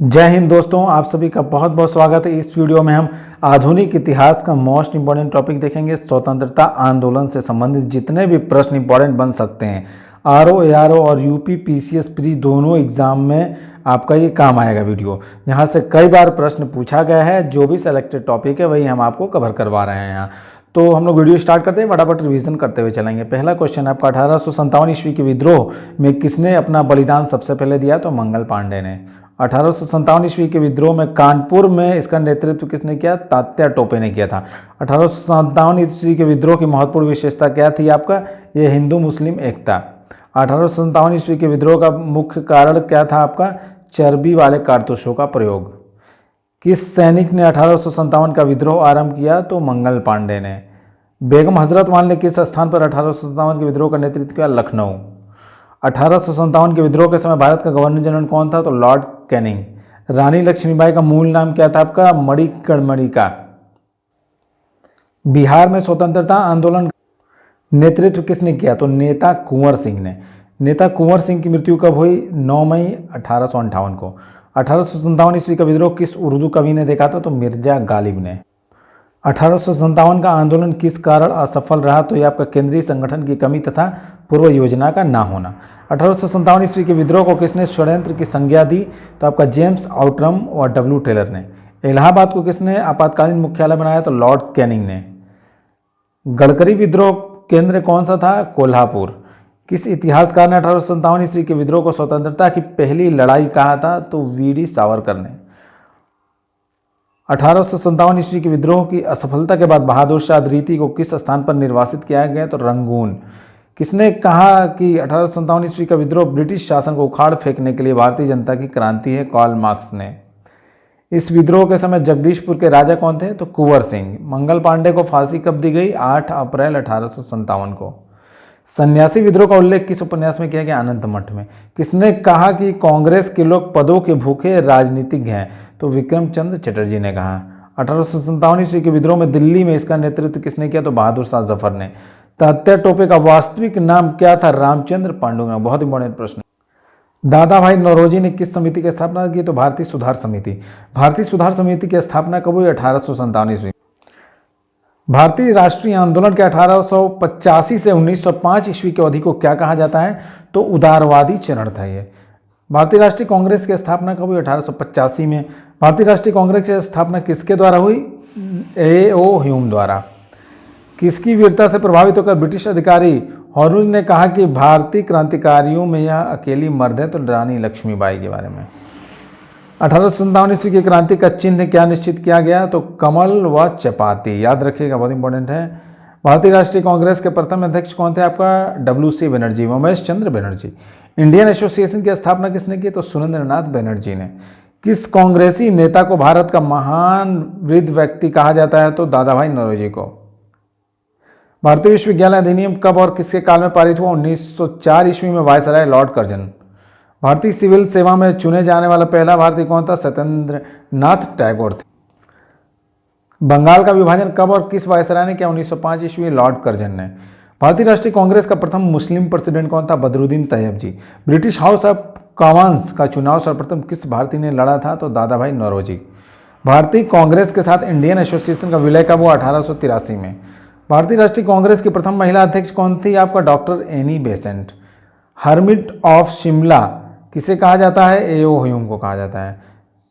जय हिंद दोस्तों, आप सभी का बहुत बहुत स्वागत है। इस वीडियो में हम आधुनिक इतिहास का मोस्ट इंपॉर्टेंट टॉपिक देखेंगे। स्वतंत्रता आंदोलन से संबंधित जितने भी प्रश्न इंपॉर्टेंट बन सकते हैं, आरओ एआरओ और यूपी पीसीएस प्री दोनों एग्जाम में आपका ये काम आएगा वीडियो। यहाँ से कई बार प्रश्न पूछा गया है, जो भी सेलेक्टेड टॉपिक है वही हम आपको कवर करवा रहे हैं यहाँ। तो हम लोग वीडियो स्टार्ट करते हैं, फटाफट रिवीजन करते हुए चलेंगे। पहला क्वेश्चन आपका 1857 ईस्वी के विद्रोह में किसने अपना बलिदान सबसे पहले दिया? तो मंगल पांडे ने। 1857 ईस्वी के विद्रोह में कानपुर में इसका नेतृत्व किसने किया? तात्या टोपे ने किया था। 1857 ईस्वी के विद्रोह की महत्वपूर्ण विशेषता क्या थी आपका? ये हिंदू मुस्लिम एकता। 1857 ईस्वी के विद्रोह का मुख्य कारण क्या था आपका? चर्बी वाले कारतूसों का प्रयोग। किस सैनिक ने 1857 का विद्रोह आरंभ किया? तो मंगल पांडे ने। बेगम हजरत मान ने किस स्थान पर 1857 के विद्रोह का नेतृत्व किया? लखनऊ। 1857 के विद्रोह के समय भारत का गवर्नर जनरल कौन था? तो लॉर्ड कैनिंग। रानी लक्ष्मीबाई का मूल नाम क्या था आपका? मणिकर्णिका। बिहार में स्वतंत्रता आंदोलन नेतृत्व किसने किया? तो नेता कुंवर सिंह ने। नेता कुंवर सिंह की मृत्यु कब हुई? 9 मई 1858 को। 1857 ईस्वी का विद्रोह किस उर्दू कवि ने देखा था? तो मिर्जा गालिब ने। 1857 का आंदोलन किस कारण असफल रहा? तो यह आपका केंद्रीय संगठन की कमी तथा पूर्व योजना का ना होना। 1857 ईस्वी के विद्रोह को किसने षड्यंत्र की संज्ञा दी? तो आपका जेम्स आउटरम और डब्ल्यू टेलर ने। इलाहाबाद को किसने आपातकालीन मुख्यालय बनाया? तो लॉर्ड कैनिंग ने। गडकरी विद्रोह केंद्र कौन सा था? कोल्हापुर। किस इतिहासकार ने 1857 ईस्वी के विद्रोह को स्वतंत्रता की पहली लड़ाई कहा था? तो वीडी सावरकर ने। 1857 ईस्वी के विद्रोह की असफलता के बाद बहादुर शाह द्वितीय को किस स्थान पर निर्वासित किया गया? तो रंगून। किसने कहा कि 1857 ईस्वी का विद्रोह ब्रिटिश शासन को उखाड़ फेंकने के लिए भारतीय जनता की क्रांति है? कार्ल मार्क्स ने। इस विद्रोह के समय जगदीशपुर के राजा कौन थे? तो कुंवर सिंह। मंगल पांडे को फांसी कब दी गई? 8 अप्रैल 1857 को। सन्यासी विद्रोह का उल्लेख किस उपन्यास में किया गया? अनंत मठ में। किसने कहा कि कांग्रेस के लोग पदों के भूखे राजनीतिज्ञ हैं? तो विक्रम चंद्र चटर्जी ने कहा। 1857 ईस्वी के विद्रोह में दिल्ली में इसका नेतृत्व किसने किया? तो बहादुर शाह जफर ने। तात्या टोपे का वास्तविक नाम क्या था? रामचंद्र पांडुरंग। बहुत इंपॉर्टेंट प्रश्न। दादा भाई नौरोजी ने किस समिति की स्थापना की? तो भारतीय सुधार समिति। भारतीय सुधार समिति की स्थापना कब हुई? 1857 ईस्वी। भारतीय राष्ट्रीय आंदोलन के 1885 से 1905 ईस्वी की अवधि को क्या कहा जाता है? तो उदारवादी चरण था ये। भारतीय राष्ट्रीय कांग्रेस की स्थापना कब हुई? 1885 में। भारतीय राष्ट्रीय कांग्रेस की स्थापना किसके द्वारा हुई? A.O. ह्यूम द्वारा। किसकी वीरता से प्रभावित होकर ब्रिटिश अधिकारी हॉर्मुज ने कहा कि भारतीय क्रांतिकारियों में यह अकेली मर्द है? तो रानी लक्ष्मीबाई के बारे में। 1857 ईस्वी की क्रांति का चिन्ह क्या निश्चित किया गया? तो कमल व चपाती। याद रखिएगा, बहुत इंपॉर्टेंट है। भारतीय राष्ट्रीय कांग्रेस के प्रथम अध्यक्ष कौन थे आपका? WC Banerjee, Umesh Chandra Banerjee. Indian association की स्थापना किसने की? तो सुरेंद्रनाथ बनर्जी ने। किस कांग्रेसी नेता को भारत का महान वृद्ध व्यक्ति कहा जाता है? तो दादा भाई नौरोजी को। भारतीय विश्वविद्यालय अधिनियम कब और किसके काल में पारित हुआ? 1904 ईस्वी में वायसराय लॉर्ड कर्जन। भारतीय सिविल सेवा में चुने जाने वाला पहला भारतीय कौन था? सत्येंद्र नाथ टैगोर थे। बंगाल का विभाजन कब और किस वायसराय ने किया? 1905 ईस्वी, लॉर्ड कर्जन ने। भारतीय राष्ट्रीय कांग्रेस का प्रथम मुस्लिम प्रेसिडेंट कौन था? बदरुद्दीन तैयब जी। ब्रिटिश हाउस ऑफ कॉमन्स का चुनाव सर्वप्रथम किस भारतीय ने लड़ा था? तो दादा भाई नौरोजी। भारतीय कांग्रेस के साथ इंडियन एसोसिएशन का विलय कब हुआ? 1883 में। भारतीय राष्ट्रीय कांग्रेस की प्रथम महिला अध्यक्ष कौन थी? आपका doctor Annie Besant. Hermit of Shimla किसे कहा जाता है? A.O. ह्यूम को कहा जाता है।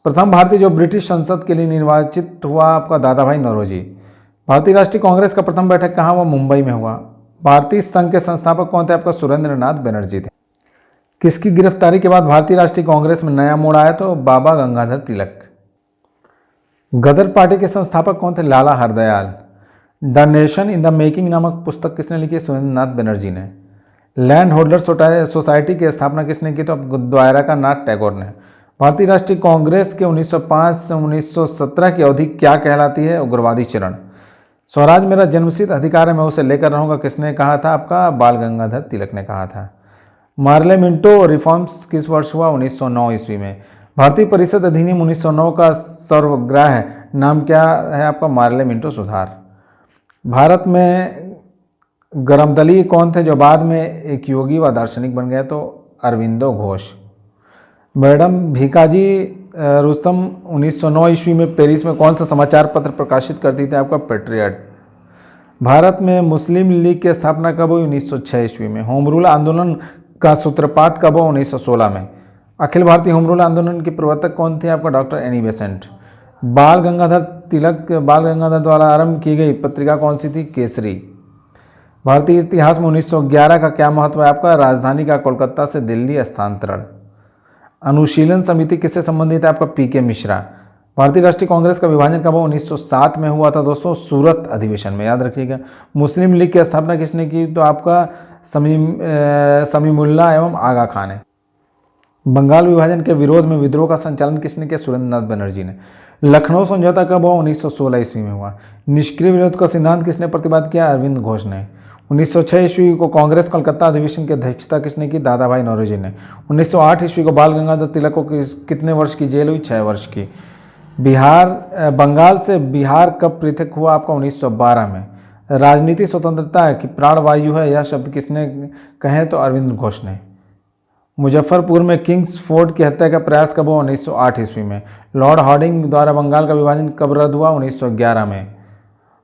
प्रथम भारतीय जो ब्रिटिश संसद के लिए निर्वाचित हुआ आपका दादा भाई नौरोजी। भारतीय राष्ट्रीय कांग्रेस का प्रथम बैठक कहाँ हुआ? मुंबई में हुआ। भारतीय संघ के संस्थापक कौन थे? आपका सुरेंद्रनाथ बनर्जी थे। किसकी गिरफ्तारी के बाद भारतीय राष्ट्रीय कांग्रेस में नया मोड़ आया? तो बाबा गंगाधर तिलक। गदर पार्टी के संस्थापक कौन थे? Lala Hardayal. The nation in the making नामक पुस्तक किसने लिखी? सुरेंद्रनाथ बनर्जी ने। लैंड होल्डर सोसाइटी की स्थापना किसने की? तो अब द्वारका नाथ टैगोर ने। भारतीय राष्ट्रीय कांग्रेस के 1905 से 1917 की अवधि क्या कहलाती है? उग्रवादी चरण। स्वराज मेरा जन्मसिद्ध अधिकार है, मैं उसे लेकर रहूंगा किसने कहा था? आपका बाल गंगाधर तिलक ने कहा था। मार्लेमिंटो रिफॉर्म्स किस वर्ष हुआ? 1909 ईस्वी में। भारतीय परिषद अधिनियम 1909 का सर्वग्राह्य नाम क्या है आपका? मार्लेमिंटो सुधार। भारत में गरमदली कौन थे जो बाद में एक योगी व दार्शनिक बन गए? तो अरविंदो घोष। मैडम भीकाजी रुस्तम 1909 ईस्वी में पेरिस में कौन सा समाचार पत्र प्रकाशित करती थी? आपका पेट्रियट। भारत में मुस्लिम लीग की स्थापना कब हुई? 1906 ईस्वी में। होम रूल आंदोलन का सूत्रपात कब हुआ? 1916 में। अखिल भारतीय होम रूल आंदोलन के प्रवर्तक कौन थे? आपका डॉक्टर एनी बेसेंट। बाल गंगाधर द्वारा आरंभ की गई पत्रिका कौन सी थी? केसरी। भारतीय इतिहास में 1911 का क्या महत्व है? आपका राजधानी का कोलकाता से दिल्ली स्थानांतरण। अनुशीलन समिति किससे संबंधित है? आपका पीके मिश्रा। भारतीय राष्ट्रीय कांग्रेस का विभाजन कब हुआ? 1907 में हुआ था दोस्तों, सूरत अधिवेशन में, याद रखिएगा। मुस्लिम लीग की स्थापना किसने की? तो आपका समीमुल्लाह एवं आगा खान है। बंगाल विभाजन के विरोध में विद्रोह का संचालन किसने किया? सुरेंद्रनाथ बनर्जी ने। लखनऊ समझौता कब हुआ? 1916 ईस्वी में हुआ। निष्क्रिय विरोध का सिद्धांत किसने प्रतिपादित किया? अरविंद घोष ने। 1906 ईस्वी को कांग्रेस कोलकाता अधिवेशन की अध्यक्षता किसने की? दादा भाई नौरोजी ने। 1908 ईस्वी को बाल गंगाधर तिलक को कितने वर्ष की जेल हुई? 6 वर्ष की। बंगाल से बिहार कब पृथक हुआ? आपका 1912 में। राजनीति स्वतंत्रता की प्राणवायु है, यह शब्द किसने कहे? तो अरविंद घोष ने। मुजफ्फरपुर में किंग्स फोर्ट की हत्या का प्रयास कब हुआ? 1908 ईस्वी में। लॉर्ड हार्डिंग द्वारा बंगाल का विभाजन कब रद्द हुआ? 1911 में।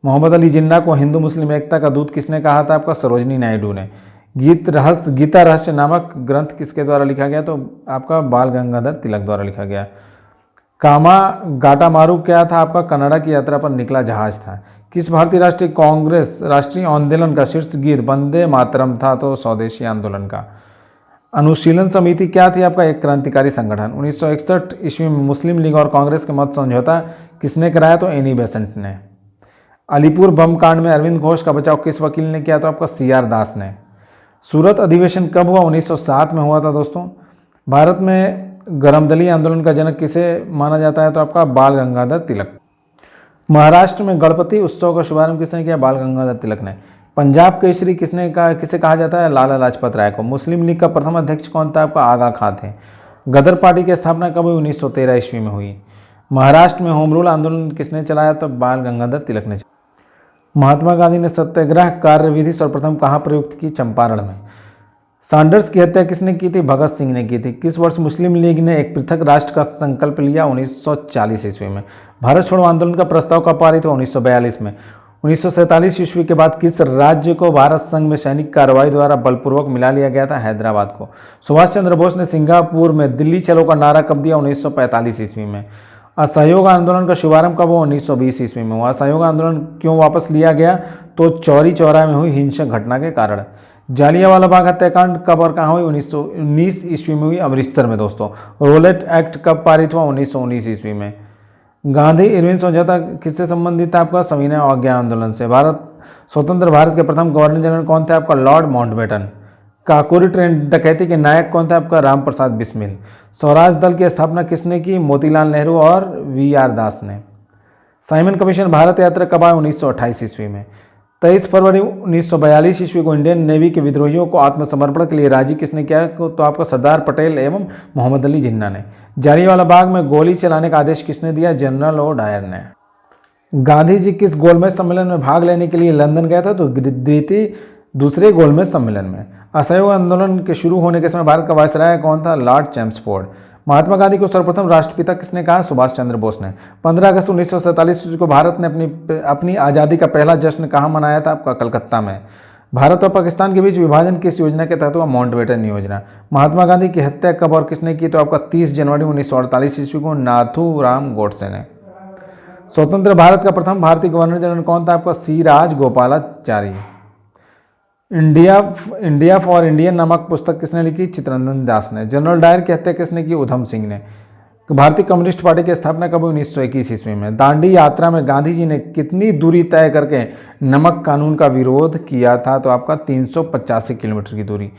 मोहम्मद अली जिन्ना को हिंदू मुस्लिम एकता का दूत किसने कहा था? आपका सरोजनी नायडू ने। गीता रहस्य नामक ग्रंथ किसके द्वारा लिखा गया? तो आपका बाल गंगाधर तिलक द्वारा लिखा गया। कामा गाटामारू क्या था? आपका कनाडा की यात्रा पर निकला जहाज था। किस भारतीय राष्ट्रीय आंदोलन का शीर्ष गीत वंदे मातरम था? तो स्वदेशी आंदोलन का। अनुशीलन समिति क्या थी? आपका एक क्रांतिकारी संगठन। 1961 ईस्वी में मुस्लिम लीग और कांग्रेस के मध्य समझौता किसने कराया? तो एनी बेसेंट ने। अलीपुर बम कांड में अरविंद घोष का बचाव किस वकील ने किया? तो आपका सीआर दास ने। सूरत अधिवेशन कब हुआ? 1907 में हुआ था दोस्तों। भारत में गरमदली आंदोलन का जनक किसे माना जाता है? तो आपका बाल गंगाधर तिलक। महाराष्ट्र में गणपति उत्सव का शुभारंभ किसने किया? बाल गंगाधर तिलक ने। पंजाब केसरी किसे कहा जाता है? लाला लाजपत राय को। मुस्लिम लीग का प्रथम अध्यक्ष कौन था? आपका आगा खां थे। गदर पार्टी की स्थापना कब हुई? 1913 ईस्वी में हुई। महाराष्ट्र में होम रूल आंदोलन किसने चलाया? तो बाल गंगाधर तिलक ने। महात्मा गांधी ने सत्याग्रह कार्यविधि सर्वप्रथम कहाँ प्रयुक्त की? चंपारण में। सैंडर्स की हत्या किसने की थी? भगत सिंह ने की थी। किस वर्ष मुस्लिम लीग ने एक पृथक राष्ट्र का संकल्प लिया? 1940 ईस्वी में। भारत छोड़ो आंदोलन का प्रस्ताव कब पारित हुआ? 1942 में। 1947 ईस्वी के बाद किस राज्य को भारत संघ में सैनिक कार्रवाई द्वारा बलपूर्वक मिला लिया गया था? हैदराबाद को। सुभाष चंद्र बोस ने सिंगापुर में दिल्ली चलो का नारा कब दिया? 1945 ईस्वी में। असहयोग आंदोलन का शुभारंभ कब हुआ? 1920 ईस्वी में हुआ। असहयोग आंदोलन क्यों वापस लिया गया? तो चौरी चौरा में हुई हिंसक घटना के कारण। जालियांवाला बाग हत्याकांड कब और कहाँ हुई? 1919 ईस्वी में हुई, अमृतसर में दोस्तों। रोलेट एक्ट कब पारित हुआ? 1919 ईस्वी में। गांधी इरविन समझौता किससे संबंधित था? आपका सविनय अवज्ञा आंदोलन से। स्वतंत्र भारत के प्रथम गवर्नर जनरल कौन थे? आपका लॉर्ड माउंटबेटन। काकोरी ट्रेन डकैती के नायक कौन थे? आपका राम प्रसाद बिस्मिल। स्वराज दल की स्थापना किसने की? मोतीलाल नेहरू और वीआर दास ने। साइमन कमीशन भारत यात्रा कब आया? 1928 ईस्वी में। 23 फरवरी 1942 ईस्वी को इंडियन नेवी के विद्रोहियों को आत्मसमर्पण के लिए राजी किसने किया? तो आपका सरदार पटेल एवं मोहम्मद अली जिन्ना ने। जालियांवाला बाग में गोली चलाने का आदेश किसने दिया? जनरल ओ डायर ने। गांधी जी किस गोलमेज सम्मेलन में भाग लेने के लिए लंदन गया था? तो दूसरे गोलमेज सम्मेलन में। असहयोग आंदोलन के शुरू होने के समय भारत का वायसराय कौन था? Lord Chelmsford. महात्मा गांधी को सर्वप्रथम राष्ट्रपिता किसने कहा? सुभाष चंद्र बोस ने। 15 अगस्त 1947 को भारत ने अपनी आज़ादी का पहला जश्न कहाँ मनाया था? आपका कलकत्ता में। भारत और पाकिस्तान के बीच विभाजन किस योजना के तहत हुआ? माउंटबेटन योजना। महात्मा गांधी की हत्या कब और किसने की? तो आपका 30 जनवरी 1948 ईस्वी को नाथूराम गोडसे ने। स्वतंत्र भारत का प्रथम भारतीय गवर्नर जनरल कौन था? आपका सी राजगोपालाचारी। इंडिया फॉर इंडियन नामक पुस्तक किसने लिखी? चित्तरंजन दास ने। जनरल डायर की हत्या किसने की? उधम सिंह ने। भारतीय कम्युनिस्ट पार्टी की स्थापना कब हुई? 1921 ईस्वी में। दांडी यात्रा में गांधी जी ने कितनी दूरी तय करके नमक कानून का विरोध किया था? तो आपका 385 किलोमीटर की दूरी।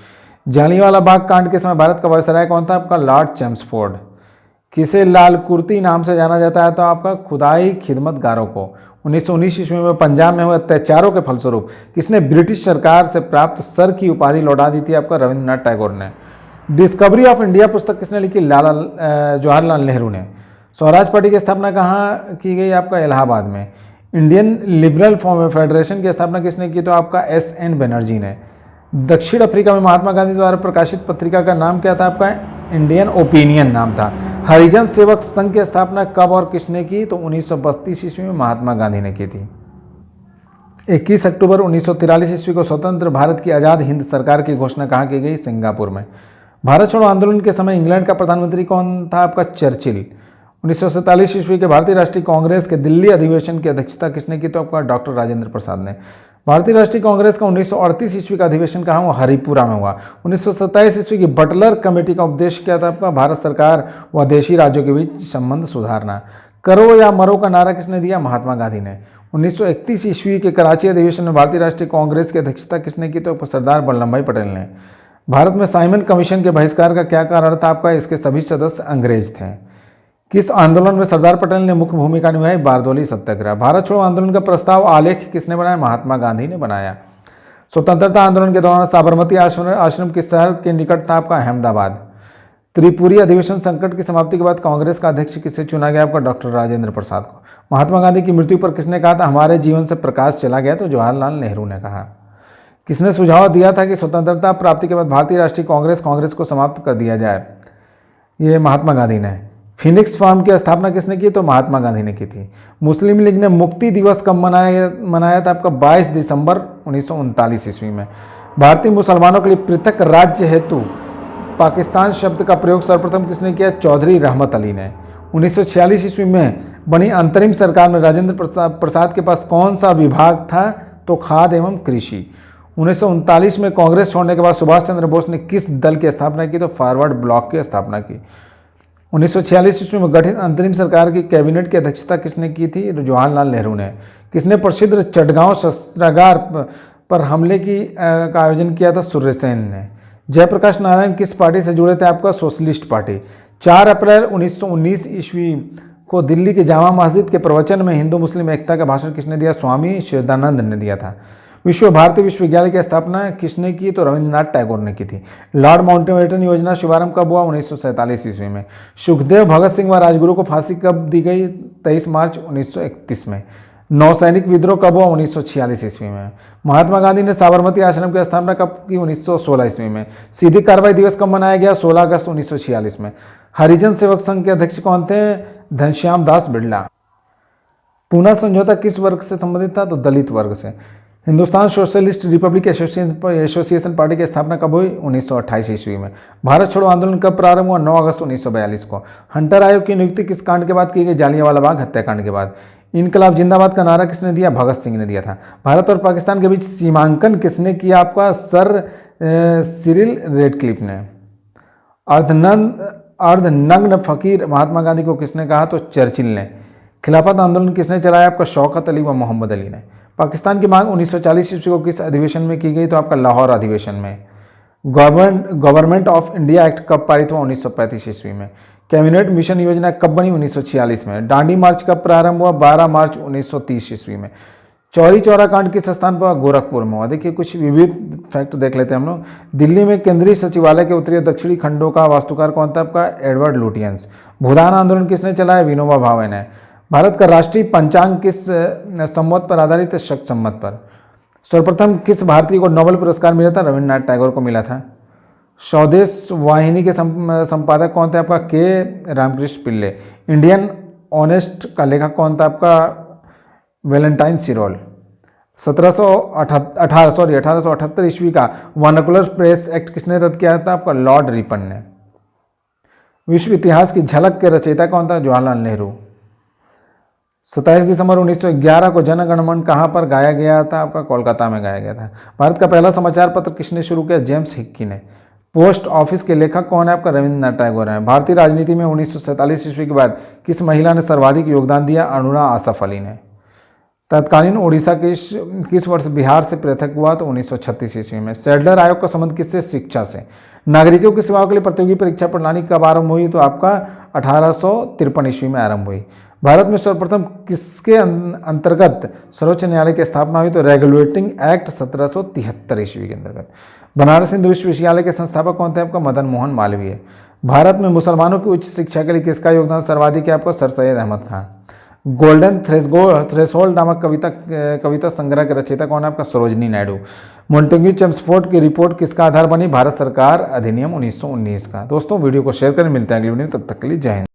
जालियांवाला बाग कांड के समय भारत का वायसराय कौन था? आपका लॉर्ड चैम्सफोर्ड। किसे लाल कुर्ती नाम से जाना जाता है? तो आपका खुदाई खिदमतगारों को। 1919 ईस्वी में पंजाब में हुए अत्याचारों के फलस्वरूप किसने ब्रिटिश सरकार से प्राप्त सर की उपाधि लौटा दी थी? आपका रविंद्रनाथ टैगोर ने। डिस्कवरी ऑफ इंडिया पुस्तक किसने लिखी? जवाहरलाल नेहरू ने। स्वराज पार्टी की स्थापना कहाँ की गई? आपका इलाहाबाद में। इंडियन लिबरल फेडरेशन की स्थापना किसने की? तो आपका SN बनर्जी ने। दक्षिण अफ्रीका में महात्मा गांधी द्वारा प्रकाशित पत्रिका का नाम क्या था आपका? इंडियन ओपिनियन नाम था। हरिजन सेवक संघ की स्थापना कब और किसने की? तो 1932 ईस्वी में महात्मा गांधी ने की थी। 21 अक्टूबर 1943 ईस्वी को स्वतंत्र भारत की आज़ाद हिंद सरकार की घोषणा कहाँ की गई? सिंगापुर में। भारत छोड़ो आंदोलन के समय इंग्लैंड का प्रधानमंत्री कौन था आपका? चर्चिल। 1947 ईस्वी के भारतीय राष्ट्रीय कांग्रेस के दिल्ली अधिवेशन की अध्यक्षता किसने की? तो आपका डॉक्टर राजेंद्र प्रसाद ने। भारतीय राष्ट्रीय कांग्रेस का 1938 ईस्वी का अधिवेशन कहाँ हुआ? हरिपुरा में हुआ। 1927 ईस्वी की बटलर कमेटी का उद्देश्य क्या था आपका? भारत सरकार व देशी राज्यों के बीच संबंध सुधारना। करो या मरो का नारा किसने दिया? महात्मा गांधी ने। 1931 ईस्वी के कराची अधिवेशन में भारतीय राष्ट्रीय कांग्रेस की अध्यक्षता किसने की? तो सरदार वल्लभ भाई पटेल ने। भारत में साइमन कमीशन के बहिष्कार का क्या कारण था आपका? इसके सभी सदस्य अंग्रेज थे। किस आंदोलन में सरदार पटेल ने मुख्य भूमिका निभाई? बारदोली सत्याग्रह। भारत छोड़ो आंदोलन का प्रस्ताव आलेख किसने बनाया? महात्मा गांधी ने बनाया। स्वतंत्रता आंदोलन के दौरान साबरमती आश्रम किस शहर के निकट था आपका? अहमदाबाद। त्रिपुरी अधिवेशन संकट की समाप्ति के बाद कांग्रेस का अध्यक्ष किसे चुना गया आपका? डॉक्टर राजेंद्र प्रसाद को। महात्मा गांधी की मृत्यु पर किसने कहा था हमारे जीवन से प्रकाश चला गया? तो जवाहरलाल नेहरू ने कहा। किसने सुझाव दिया था कि स्वतंत्रता प्राप्ति के बाद भारतीय राष्ट्रीय कांग्रेस को समाप्त कर दिया जाए? ये महात्मा गांधी ने। फिनिक्स फार्म की स्थापना किसने की? तो महात्मा गांधी ने की थी। मुस्लिम लीग ने मुक्ति दिवस कब मनाया था आपका? 22 दिसंबर 1939 ईस्वी में। भारतीय मुसलमानों के लिए पृथक राज्य हेतु पाकिस्तान शब्द का प्रयोग सर्वप्रथम किसने किया? चौधरी रहमत अली ने। 1946 ईस्वी में बनी अंतरिम सरकार में राजेंद्र प्रसाद के पास कौन सा विभाग था? तो खाद्य एवं कृषि। 1939 में कांग्रेस छोड़ने के बाद सुभाष चंद्र बोस ने किस दल की स्थापना की? तो फॉरवर्ड ब्लॉक की स्थापना की। 1946 ईस्वी में गठित अंतरिम सरकार की कैबिनेट की अध्यक्षता किसने की थी? तो जवाहरलाल नेहरू ने। किसने प्रसिद्ध चटगांव शस्त्रागार पर हमले का आयोजन किया था? सूर्यसेन ने। जयप्रकाश नारायण किस पार्टी से जुड़े थे आपका? Socialist party. 4 अप्रैल 1919 ईस्वी को दिल्ली के जामा मस्जिद के प्रवचन में हिंदू मुस्लिम एकता का भाषण किसने दिया? स्वामी श्रद्धानंद ने दिया था। विश्व भारती विश्वविद्यालय की स्थापना किसने की? तो रविंद्रनाथ टैगोर ने की थी। लॉर्ड माउंटबेटन योजना शुभारंभ कब हुआ? 1947 ईस्वी में। सुखदेव भगत सिंह व राजगुरु को फांसी कब दी गई? 23 मार्च 1931 में। नौसैनिक विद्रोह कब हुआ? 1946 ईस्वी में। महात्मा गांधी ने साबरमती आश्रम की स्थापना कब की? 1916 ईस्वी में। सीधी कार्रवाई दिवस कब मनाया गया? 16 अगस्त 1946 में। हरिजन सेवक संघ के अध्यक्ष कौन थे? घनश्याम दास बिड़ला। पूना समझौता किस वर्ग से संबंधित था? तो दलित वर्ग से। Hindustan socialist Republic association party की स्थापना कब हुई? 1928 ईस्वी में। भारत छोड़ो आंदोलन कब प्रारंभ हुआ? 9 अगस्त 1942 को। हंटर आयोग की नियुक्ति किस कांड के बाद की गई? जालियांवाला बाग हत्याकांड के बाद। इनकलाब जिंदाबाद का नारा किसने दिया? भगत सिंह ने दिया था। भारत और पाकिस्तान के बीच सीमांकन किसने किया आपका? सर सिरिल रेडक्लिफ ने। अर्धनग्न फकीर महात्मा गांधी को किसने कहा? तो चर्चिल ने। खिलाफत आंदोलन किसने चलाया आपका? शौकत अली व मोहम्मद अली ने। पाकिस्तान की मांग 1940 ईस्वी को किस अधिवेशन में की गई? तो आपका लाहौर अधिवेशन में। गवर्नमेंट ऑफ इंडिया एक्ट कब पारित हुआ? 1935 ईस्वी में। कैबिनेट मिशन योजना कब बनी? 1946 में। दांडी मार्च कब प्रारंभ हुआ? 12 मार्च 1930 ईस्वी में। चौरी चौरा कांड किस स्थान पर? गोरखपुर में हुआ। देखिए कुछ विविध फैक्ट देख लेते हैं हम लोग। दिल्ली में केंद्रीय सचिवालय के उत्तरी दक्षिणी खंडों का वास्तुकार कौन था आपका? Edward Lutyens. भूदान आंदोलन किसने चलाया? विनोबा भावे ने। भारत का राष्ट्रीय पंचांग किस संवत पर आधारित है? शक संवत पर। सर्वप्रथम किस भारतीय को नोबेल पुरस्कार मिला था? रविन्द्रनाथ टैगोर को मिला था। स्वदेश वाहिनी के संपादक कौन थे आपका? के रामकृष्ण पिल्ले। इंडियन ऑनेस्ट का लेखक कौन था आपका? वैलेंटाइन सिरोल। 1878 ईस्वी का वर्नाकुलर प्रेस एक्ट किसने रद्द किया था आपका? लॉर्ड रिपन ने। विश्व इतिहास की झलक के रचयिता कौन था? जवाहरलाल नेहरू। 27 दिसंबर 1911 को जन गण मन कहाँ पर गाया गया था आपका? कोलकाता में गाया गया था। भारत का पहला समाचार पत्र किसने शुरू किया? जेम्स हिक्की ने। पोस्ट ऑफिस के लेखक कौन है आपका? रविन्द्रनाथ टैगोर हैं। भारतीय राजनीति में 1947 ईस्वी के बाद किस महिला ने सर्वाधिक योगदान दिया? अरुणा आसफ अली ने। तत्कालीन ओडिशा किस वर्ष बिहार से पृथक हुआ? तो 1936 ईस्वी में। सैडलर आयोग का संबंध किससे? शिक्षा से। नागरिकों की सेवाओं के लिए प्रतियोगी परीक्षा प्रणाली कब आरंभ हुई? तो आपका 1853 ईस्वी में आरंभ हुई। भारत में सर्वप्रथम किसके अंतर्गत सर्वोच्च न्यायालय की स्थापना हुई? तो रेगुलेटिंग एक्ट 1773 ईस्वी के अंतर्गत। बनारस हिंदू विश्वविद्यालय के संस्थापक कौन थे आपका? मदन मोहन मालवीय। भारत में मुसलमानों की उच्च शिक्षा के लिए किसका योगदान सर्वाधिक है आपका? सर सैयद अहमद खां। गोल्डन थ्रेशोल्ड नामक कविता संग्रह के रचयिता कौन है आपका? सरोजनी नायडू। मोंटेग्यू चेम्सफोर्ड की रिपोर्ट किसका आधार बनी? भारत सरकार अधिनियम 1919 का। दोस्तों वीडियो को शेयर करें, मिलते हैं अगली वीडियो में, तब तक के लिए जय हिंद।